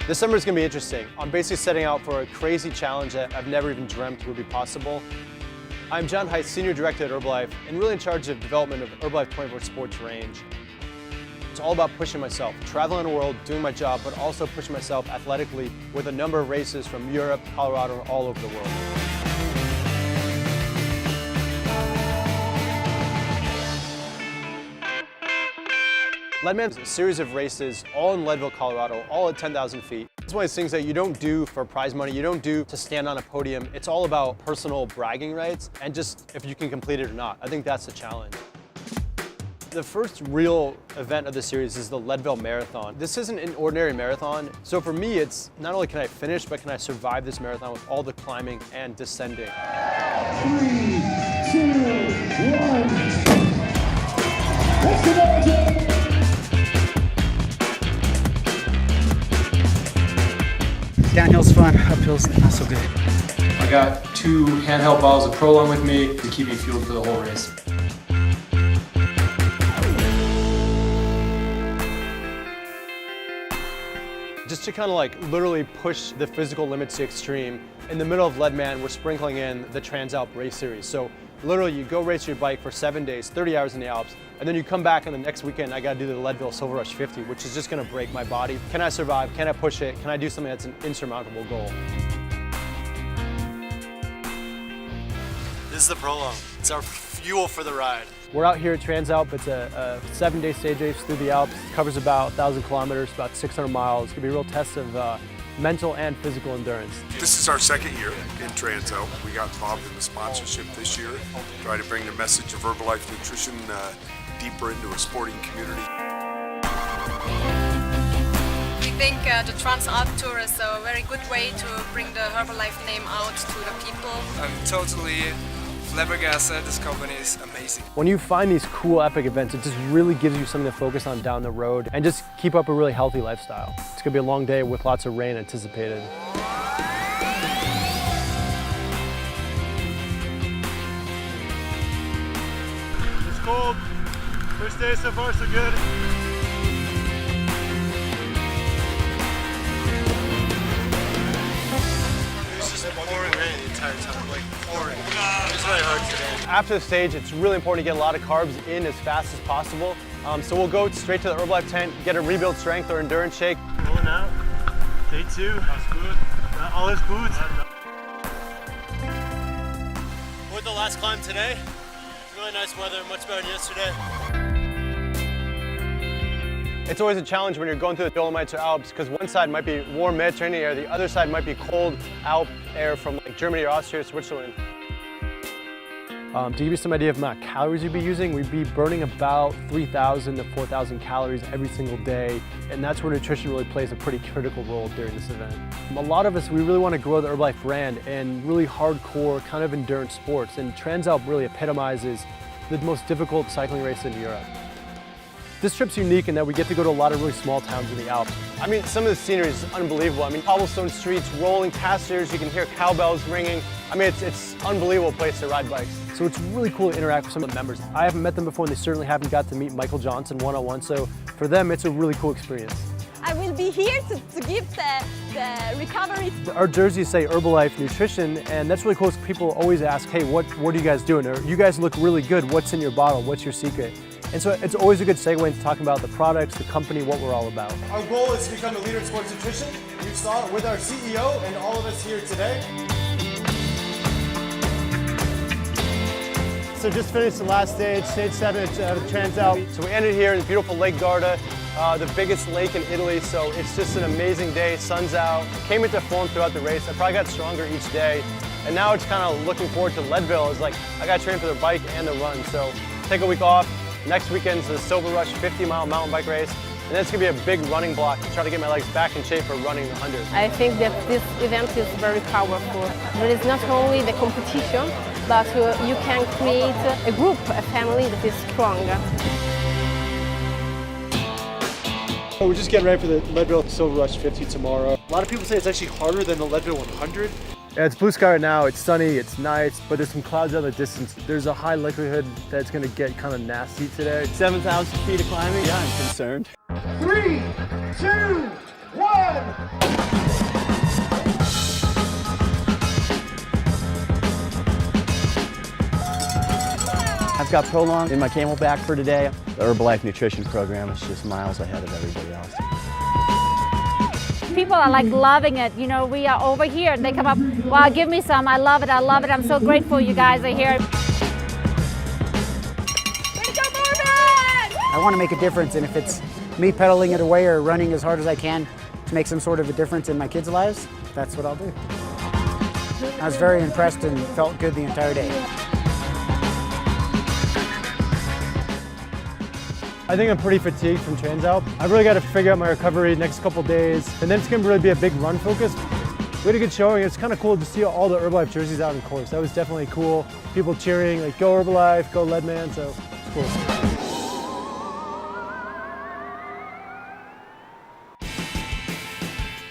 This summer is going to be interesting. I'm basically setting out for a crazy challenge that I've never even dreamt would be possible. I'm John Heiss, Senior Director at Herbalife, and really in charge of development of Herbalife24 sports range. It's all about pushing myself, traveling the world, doing my job, but also pushing myself athletically with a number of races from Europe, Colorado, and all over the world. Leadman is a series of races, all in Leadville, Colorado, all at 10,000 feet. It's one of those things that you don't do for prize money, you don't do to stand on a podium. It's all about personal bragging rights and just if you can complete it or not. I think that's the challenge. The first real event of the series is the Leadville Marathon. This isn't an ordinary marathon, so for me it's not only can I finish, but can I survive this marathon with all the climbing and descending. 3, 2, 1. Let's go, Downhill's fun, uphill's not so good. I got 2 handheld bottles of Prolong with me to keep me fueled for the whole race. Just to kind of like literally push the physical limits to extreme, in the middle of Leadman, we're sprinkling in the Transalp race series. So literally you go race your bike for 7 days, 30 hours in the Alps, and then you come back and the next weekend I gotta do the Leadville Silver Rush 50, which is just gonna break my body. Can I survive? Can I push it? Can I do something that's an insurmountable goal? This is the Prolong. It's our fuel for the ride. We're out here at Transalp. It's a 7-day stage race through the Alps. It covers about 1,000 kilometers, about 600 miles. It's gonna be a real test of mental and physical endurance. This is our second year in Transalp. We got involved in the sponsorship this year, try to bring the message of Herbalife nutrition deeper into a sporting community. We think the Transalp Tour is a very good way to bring the Herbalife name out to the people. I'm totally flabbergasted. This company is amazing. When you find these cool epic events, it just really gives you something to focus on down the road and just keep up a really healthy lifestyle. It's gonna be a long day with lots of rain anticipated. It's cold. First day so far so good. It's just pouring rain the entire time, like pouring. It's really hard today. After the stage, it's really important to get a lot of carbs in as fast as possible. So we'll go straight to the Herbalife tent, get a rebuild strength or endurance shake. Rolling out. Day 2. That's good. All is good. With the last climb today, really nice weather, much better than yesterday. It's always a challenge when you're going through the Dolomites or Alps because one side might be warm Mediterranean air, the other side might be cold Alp air from like Germany or Austria or Switzerland. To give you some idea of the amount of calories you'd be using, we'd be burning about 3,000 to 4,000 calories every single day, and that's where nutrition really plays a pretty critical role during this event. A lot of us, we really want to grow the Herbalife brand and really hardcore kind of endurance sports, and Transalp really epitomizes the most difficult cycling race in Europe. This trip's unique in that we get to go to a lot of really small towns in the Alps. I mean, some of the scenery is unbelievable. I mean, cobblestone streets, rolling casters, you can hear cowbells ringing. I mean, it's an unbelievable place to ride bikes. So it's really cool to interact with some of the members. I haven't met them before and they certainly haven't got to meet Michael Johnson one-on-one, so for them, it's a really cool experience. I will be here to give the recovery. Our jerseys say Herbalife Nutrition, and that's really cool because people always ask, hey, what are you guys doing? Or you guys look really good. What's in your bottle? What's your secret? And so it's always a good segue into talking about the products, the company, what we're all about. Our goal is to become a leader in sports nutrition. You saw it with our CEO and all of us here today. So just finished the last stage 7 at Transalp. So we ended here in the beautiful Lake Garda, the biggest lake in Italy. So it's just an amazing day, sun's out. Came into form throughout the race. I probably got stronger each day. And now it's kind of looking forward to Leadville. It's like, I got to train for the bike and the run. So take a week off. Next weekend's the Silver Rush 50-mile mountain bike race. And then it's gonna be a big running block to try to get my legs back in shape for running the 100. I think that this event is very powerful. There is not only the competition, but you can create a group, a family that is strong. So we're just getting ready for the Leadville Silver Rush 50 tomorrow. A lot of people say it's actually harder than the Leadville 100. Yeah, it's blue sky right now, it's sunny, it's nice, but there's some clouds out in the distance. There's a high likelihood that it's gonna get kind of nasty today. 7,000 feet of climbing? Yeah, I'm concerned. 3, 2, I've got Prolong in my Camelback for today. The Herbalife nutrition program is just miles ahead of everybody else. People are like loving it. You know, we are over here and they come up, wow, give me some. I love it. I love it. I'm so grateful you guys are here. I want to make a difference, and if it's me pedaling it away or running as hard as I can to make some sort of a difference in my kids' lives, that's what I'll do. I was very impressed and felt good the entire day. I think I'm pretty fatigued from TransAlp. I've really got to figure out my recovery next couple days, and then it's going to really be a big run focus. We had a good showing. It's kind of cool to see all the Herbalife jerseys out in course. That was definitely cool. People cheering, like, go Herbalife, go Leadman, so it's cool.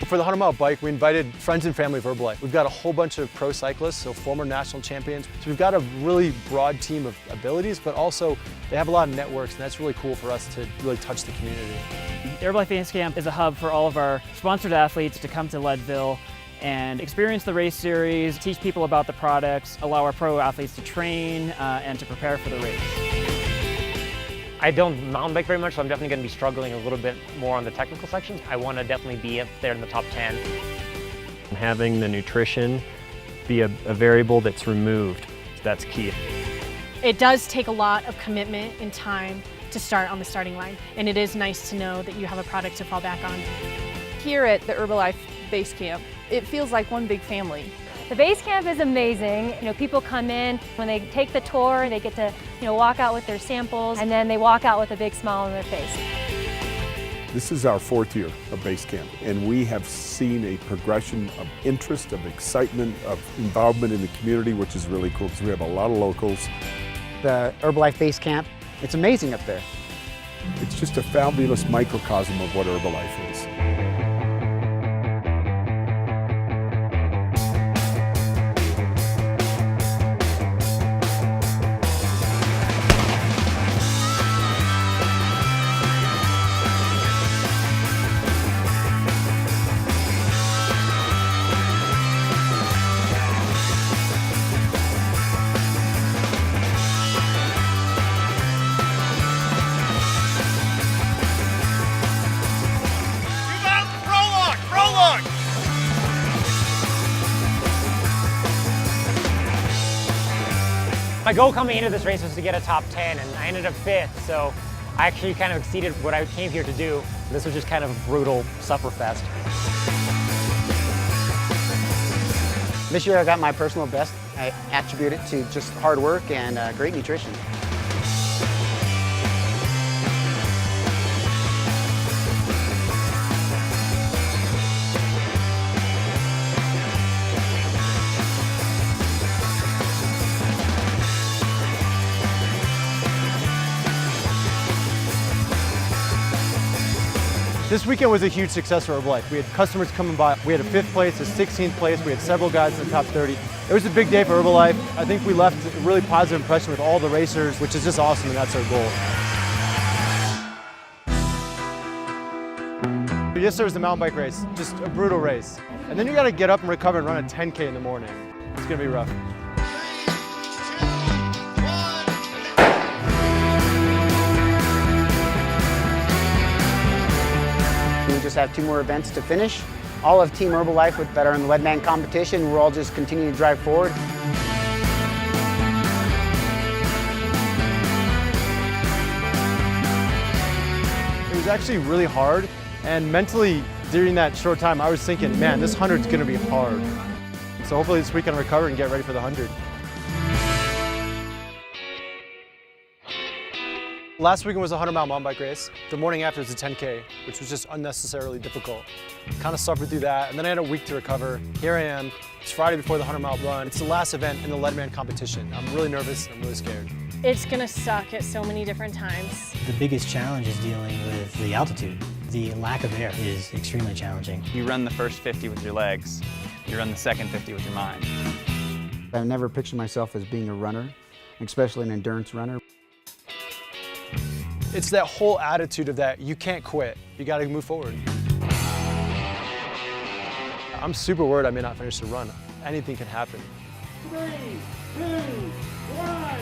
For the 100-mile bike, we invited friends and family of Herbalife. We've got a whole bunch of pro cyclists, so former national champions. So we've got a really broad team of abilities, but also they have a lot of networks, and that's really cool for us to really touch the community. Herbalife Base Camp is a hub for all of our sponsored athletes to come to Leadville and experience the race series, teach people about the products, allow our pro athletes to train and to prepare for the race. I don't mountain bike very much, so I'm definitely going to be struggling a little bit more on the technical sections. I want to definitely be up there in the top 10. Having the nutrition be a variable that's removed, that's key. It does take a lot of commitment and time to start on the starting line, and it is nice to know that you have a product to fall back on. Here at the Herbalife Base Camp, it feels like one big family. The base camp is amazing. You know, people come in, when they take the tour, they get to, walk out with their samples, and then they walk out with a big smile on their face. This is our 4th year of base camp, and we have seen a progression of interest, of excitement, of involvement in the community, which is really cool because we have a lot of locals. The Herbalife Base Camp, it's amazing up there. It's just a fabulous microcosm of what Herbalife is. My goal coming into this race was to get a top 10, and I ended up 5th, so I actually kind of exceeded what I came here to do. This was just kind of a brutal sufferfest. This year I got my personal best. I attribute it to just hard work and great nutrition. This weekend was a huge success for Herbalife. We had customers coming by. We had a 5th place, a 16th place. We had several guys in the top 30. It was a big day for Herbalife. I think we left a really positive impression with all the racers, which is just awesome, and that's our goal. Yesterday was the mountain bike race, just a brutal race. And then you gotta get up and recover and run a 10K in the morning. It's gonna be rough. We just have 2 more events to finish. All of Team Herbalife that are in the Leadman competition, we're all just continuing to drive forward. It was actually really hard, and mentally during that short time I was thinking, man, this 100's gonna be hard. So hopefully this week I can recover and get ready for the 100. Last weekend was a 100-mile mountain bike race. The morning after was a 10K, which was just unnecessarily difficult. Kind of suffered through that, and then I had a week to recover. Here I am. It's Friday before the 100-mile run. It's the last event in the Leadman competition. I'm really nervous, and I'm really scared. It's gonna suck at so many different times. The biggest challenge is dealing with the altitude. The lack of air is extremely challenging. You run the first 50 with your legs. You run the second 50 with your mind. I've never pictured myself as being a runner, especially an endurance runner. It's that whole attitude of that you can't quit. You got to move forward. I'm super worried I may not finish the run. Anything can happen. 3, 2, 1.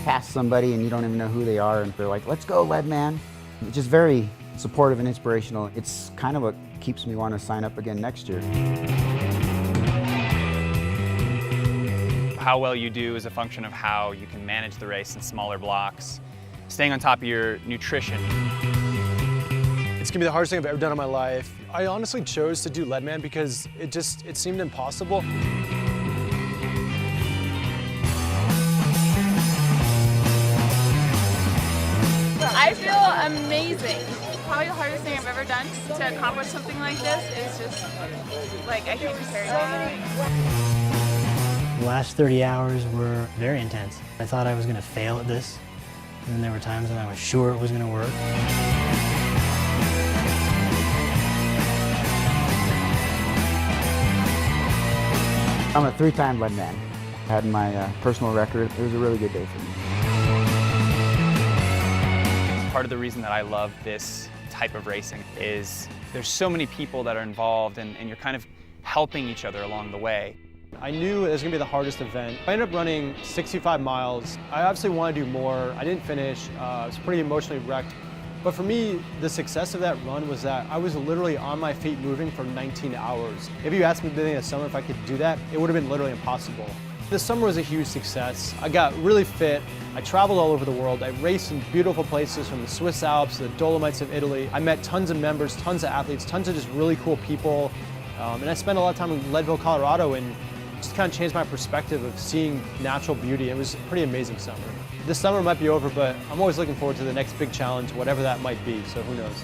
Pass somebody and you don't even know who they are and they're like, let's go, lead man. It's just very supportive and inspirational. It's kind of what keeps me wanting to sign up again next year. How well you do is a function of how you can manage the race in smaller blocks, staying on top of your nutrition. It's gonna be the hardest thing I've ever done in my life. I honestly chose to do Leadman because it seemed impossible. I feel amazing. Probably the hardest thing I've ever done to accomplish something like this is just, like, I can't compare it. The last 30 hours were very intense. I thought I was going to fail at this, and then there were times when I was sure it was going to work. I'm a 3-time lead man. I had my personal record. It was a really good day for me. Part of the reason that I love this type of racing is there's so many people that are involved and you're kind of helping each other along the way. I knew it was gonna be the hardest event. I ended up running 65 miles. I obviously wanted to do more. I didn't finish. I was pretty emotionally wrecked. But for me, the success of that run was that I was literally on my feet moving for 19 hours. If you asked me at the beginning of the summer if I could do that, it would have been literally impossible. The summer was a huge success. I got really fit. I traveled all over the world. I raced in beautiful places from the Swiss Alps to the Dolomites of Italy. I met tons of members, tons of athletes, tons of just really cool people. And I spent a lot of time in Leadville, Colorado, and just kind of changed my perspective of seeing natural beauty. It was a pretty amazing summer. This summer might be over, but I'm always looking forward to the next big challenge, whatever that might be, so who knows.